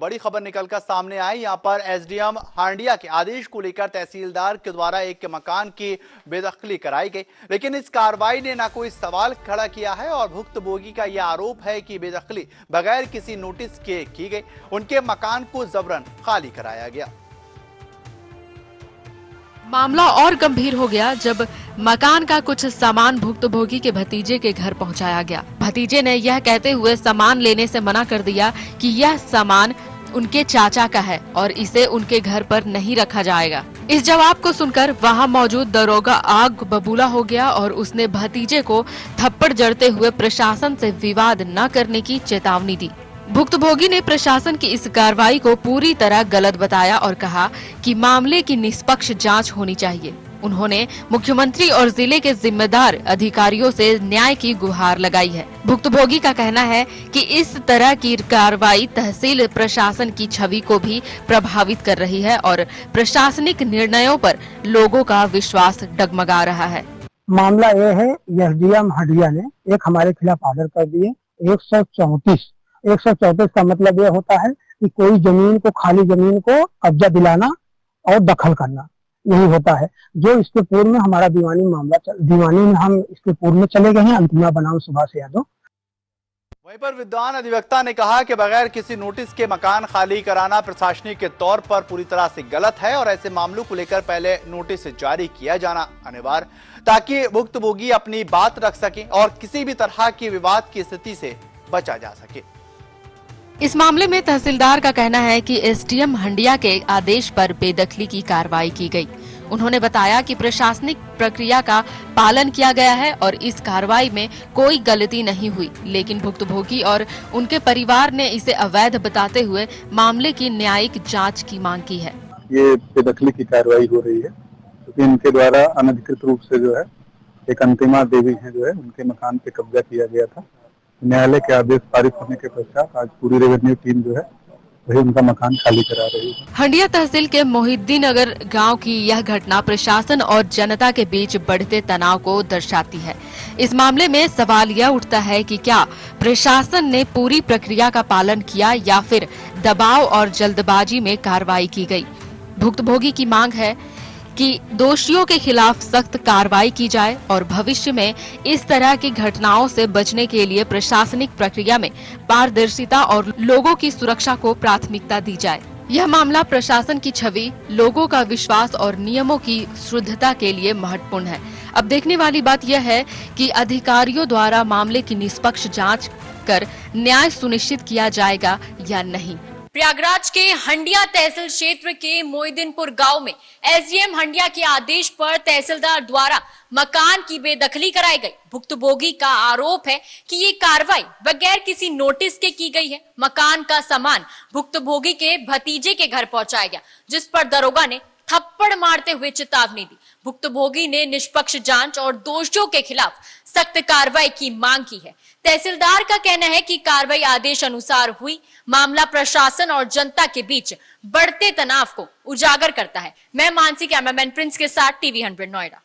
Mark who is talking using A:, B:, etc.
A: बड़ी खबर निकलकर सामने आई। यहां पर एसडीएम हांडिया के आदेश को लेकर तहसीलदार के द्वारा एक मकान की बेदखली कराई गई, लेकिन इस कार्रवाई ने ना कोई सवाल खड़ा किया है और भुक्तभोगी का यह आरोप है कि बेदखली बगैर किसी नोटिस के की गई। उनके मकान को जबरन खाली कराया गया।
B: मामला और गंभीर हो गया जब मकान का कुछ सामान भुक्तभोगी के भतीजे के घर पहुंचाया गया। भतीजे ने यह कहते हुए सामान लेने से मना कर दिया कि यह सामान उनके चाचा का है और इसे उनके घर पर नहीं रखा जाएगा। इस जवाब को सुनकर वहां मौजूद दरोगा आग बबूला हो गया और उसने भतीजे को थप्पड़ जड़ते हुए प्रशासन से विवाद न करने की चेतावनी दी। भुक्तभोगी ने प्रशासन की इस कार्रवाई को पूरी तरह गलत बताया और कहा कि मामले की निष्पक्ष जांच होनी चाहिए। उन्होंने मुख्यमंत्री और जिले के जिम्मेदार अधिकारियों से न्याय की गुहार लगाई है। भुक्तभोगी का कहना है कि इस तरह की कार्रवाई तहसील प्रशासन की छवि को भी प्रभावित कर रही है और प्रशासनिक निर्णयों पर लोगों का विश्वास डगमगा रहा है।
C: मामला ये है, एसडीएम हांडिया ने एक हमारे खिलाफ ऑर्डर कर दिए 134 का मतलब यह होता है कि कोई जमीन को, खाली जमीन को कब्जा दिलाना और दखल करना, यही होता है। जो इसके पूर्व में हमारा दीवानी में हम इसके पूर्व में चले गए हैं। अंतिमा बनाम सुभाष यादव।
A: वहीं पर विद्वान अधिवक्ता ने कहा कि बगैर किसी नोटिस के मकान खाली कराना प्रशासनिक के तौर पर पूरी तरह से गलत है और ऐसे मामलों को लेकर पहले नोटिस जारी किया जाना अनिवार्य, ताकि भुक्तभोगी अपनी बात रख सके और किसी भी तरह की विवाद की स्थिति से बचा जा सके।
B: इस मामले में तहसीलदार का कहना है कि एसडीएम हांडिया के आदेश पर बेदखली की कार्रवाई की गई। उन्होंने बताया कि प्रशासनिक प्रक्रिया का पालन किया गया है और इस कार्रवाई में कोई गलती नहीं हुई, लेकिन भुक्तभोगी और उनके परिवार ने इसे अवैध बताते हुए मामले की न्यायिक जांच की मांग की है।
D: ये बेदखली की कार्रवाई हो रही है क्योंकि इनके द्वारा अनधिकृत रूप से जो है एक अंतिमा देवी है जो है उनके मकान पे कब्जा किया गया था। न्यायालय के आदेश पारित होने के पश्चात आज पूरी रेवेन्यू टीम जो है वही उनका मकान खाली करा रही है।
B: हांडिया तहसील के मोहिद्दीन नगर गांव की यह घटना प्रशासन और जनता के बीच बढ़ते तनाव को दर्शाती है। इस मामले में सवाल यह उठता है कि क्या प्रशासन ने पूरी प्रक्रिया का पालन किया या फिर दबाव और जल्दबाजी में कार्रवाई की गई। भुक्तभोगी की मांग है कि दोषियों के खिलाफ सख्त कार्रवाई की जाए और भविष्य में इस तरह की घटनाओं से बचने के लिए प्रशासनिक प्रक्रिया में पारदर्शिता और लोगों की सुरक्षा को प्राथमिकता दी जाए। यह मामला प्रशासन की छवि, लोगों का विश्वास और नियमों की शुद्धता के लिए महत्वपूर्ण है। अब देखने वाली बात यह है कि अधिकारियों द्वारा मामले की निष्पक्ष जाँच कर न्याय सुनिश्चित किया जाएगा या नहीं।
E: प्रयागराज के हंडिया तहसील क्षेत्र के मोहिद्दीनपुर गांव में एसडीएम हांडिया के आदेश पर तहसीलदार द्वारा मकान की बेदखली कराई गई। भुक्तभोगी का आरोप है कि ये कार्रवाई बगैर किसी नोटिस के की गई है। मकान का सामान भुक्तभोगी के भतीजे के घर पहुंचाया गया, जिस पर दरोगा ने थप्पड़ मारते हुए चेतावनी दी। भुक्तभोगी ने निष्पक्ष जांच और दोषियों के खिलाफ सख्त कार्रवाई की मांग की है। तहसीलदार का कहना है कि कार्रवाई आदेश अनुसार हुई। मामला प्रशासन और जनता के बीच बढ़ते तनाव को उजागर करता है। मैं मानसी, कैमरामैन प्रिंस के साथ टीवी 100 नोएडा।